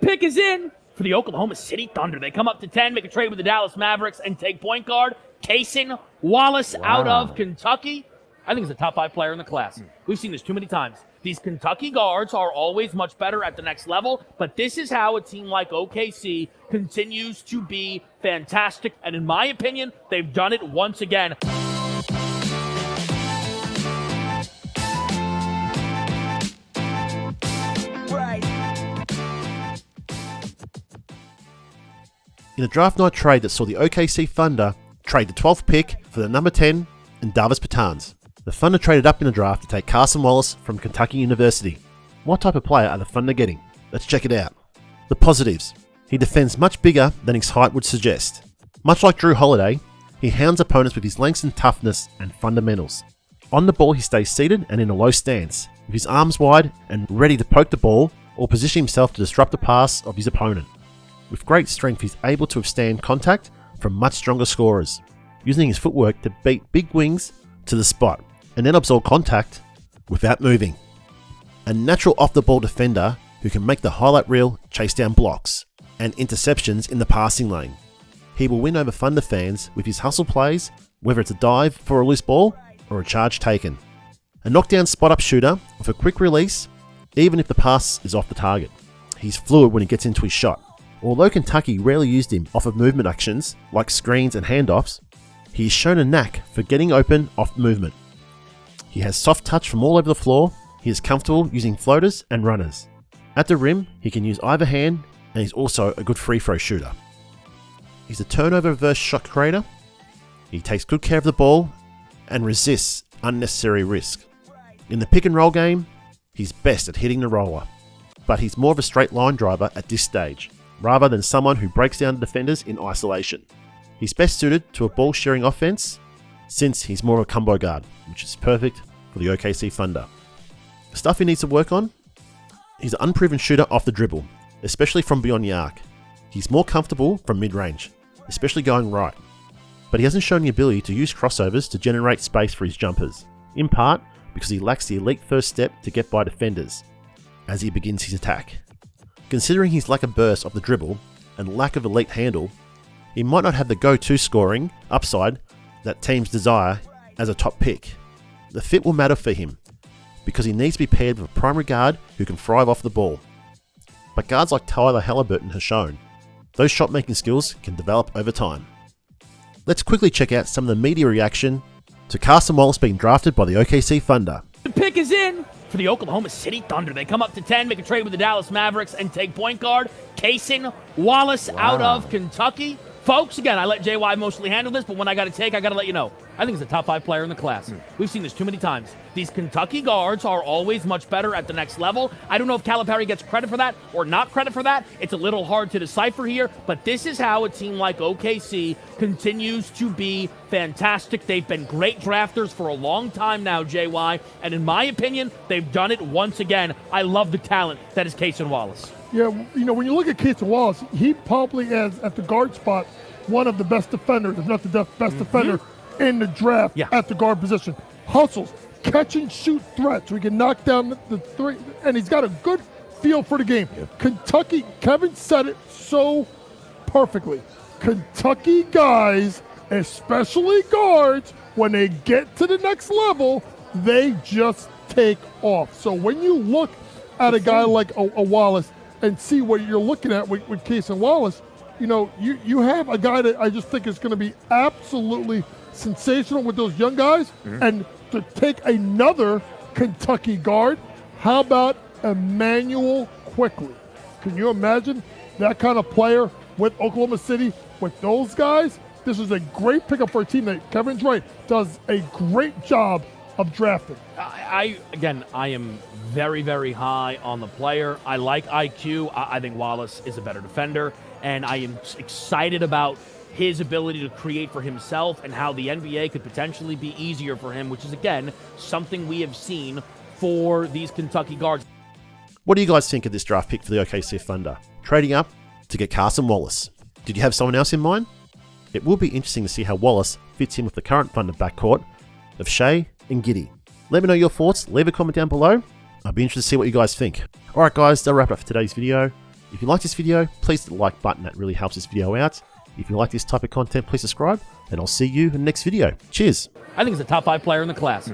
pick is in for the Oklahoma City Thunder. They come up to 10, make a trade with the Dallas Mavericks, and take point guard Cason Wallace out of Kentucky. I think he's a top 5 player in the class. We've seen this too many times. These Kentucky guards are always much better at the next level, but this is how a team like OKC continues to be fantastic. And in my opinion, they've done it once again. In a draft night trade that saw the OKC Thunder trade the 12th pick for the number 10 and Davis Bertans, the Thunder traded up in the draft to take Carson Wallace from Kentucky University. What type of player are the Thunder getting? Let's check it out. The positives. He defends much bigger than his height would suggest. Much like Drew Holiday, he hounds opponents with his length and toughness and fundamentals. On the ball, he stays seated and in a low stance, with his arms wide and ready to poke the ball or position himself to disrupt the pass of his opponent. With great strength, he's able to withstand contact from much stronger scorers, using his footwork to beat big wings to the spot and then absorb contact without moving. A natural off-the-ball defender who can make the highlight reel chase down blocks and interceptions in the passing lane. He will win over Thunder fans with his hustle plays, whether it's a dive for a loose ball or a charge taken. A knockdown spot-up shooter with a quick release, even if the pass is off the target. He's fluid when he gets into his shot. Although Kentucky rarely used him off of movement actions like screens and handoffs, he has shown a knack for getting open off movement. He has soft touch from all over the floor, he is comfortable using floaters and runners. At the rim, he can use either hand, and he's also a good free throw shooter. He's a turnover reverse shot creator, he takes good care of the ball, and resists unnecessary risk. In the pick and roll game, he's best at hitting the roller, but he's more of a straight line driver at this stage, rather than someone who breaks down defenders in isolation. He's best suited to a ball-sharing offense since he's more of a combo guard, which is perfect for the OKC Thunder. The stuff he needs to work on: he's an unproven shooter off the dribble, especially from beyond the arc. He's more comfortable from mid-range, especially going right, but he hasn't shown the ability to use crossovers to generate space for his jumpers, in part because he lacks the elite first step to get by defenders as he begins his attack. Considering his lack of burst off the dribble and lack of elite handle, he might not have the go-to scoring upside that teams desire as a top pick. The fit will matter for him, because he needs to be paired with a primary guard who can thrive off the ball. But guards like Tyler Halliburton have shown, those shot-making skills can develop over time. Let's quickly check out some of the media reaction to Carson Wallace being drafted by the OKC Thunder. The pick is in for the Oklahoma City Thunder. They come up to 10, make a trade with the Dallas Mavericks, and take point guard Cason Wallace out of Kentucky. Folks, again, I let JY mostly handle this, but when I got to take, I got to let you know. I think he's a top 5 player in the class. We've seen this too many times. These Kentucky guards are always much better at the next level. I don't know if Calipari gets credit for that or not credit for that. It's a little hard to decipher here, but this is how a team like OKC continues to be fantastic. They've been great drafters for a long time now, JY, and in my opinion, they've done it once again. I love the talent that is Cason Wallace. Yeah, you know, when you look at Cason Wallace, he probably is, at the guard spot, one of the best defenders, if not the best defender in the draft at the guard position. Hustles, catch and shoot threats, so he can knock down the three, and he's got a good feel for the game. Kentucky, Kevin said it so perfectly. Kentucky guys, especially guards, when they get to the next level, they just take off. So when you look at a guy like a Wallace and see what you're looking at with Cason Wallace, you know, you have a guy that I just think is going to be absolutely sensational with those young guys. And to take another Kentucky guard, how about Emmanuel Quickly? Can you imagine that kind of player with Oklahoma City, with those guys? This is a great pickup for a team that, Kevin's right, does a great job of drafting. I am very, very high on the player. I like IQ. I think Wallace is a better defender, and I am excited about his ability to create for himself and how the NBA could potentially be easier for him, which is, again, something we have seen for these Kentucky guards. What do you guys think of this draft pick for the OKC Thunder, trading up to get Carson Wallace? Did you have someone else in mind? It will be interesting to see how Wallace fits in with the current Thunder backcourt of Shea and Giddey. Let me know your thoughts, leave a comment down below. I'll be interested to see what you guys think. Alright guys, that'll wrap it up for today's video. If you like this video, please hit the like button. That really helps this video out. If you like this type of content, please subscribe, and I'll see you in the next video. Cheers. I think he's a top 5 player in the class.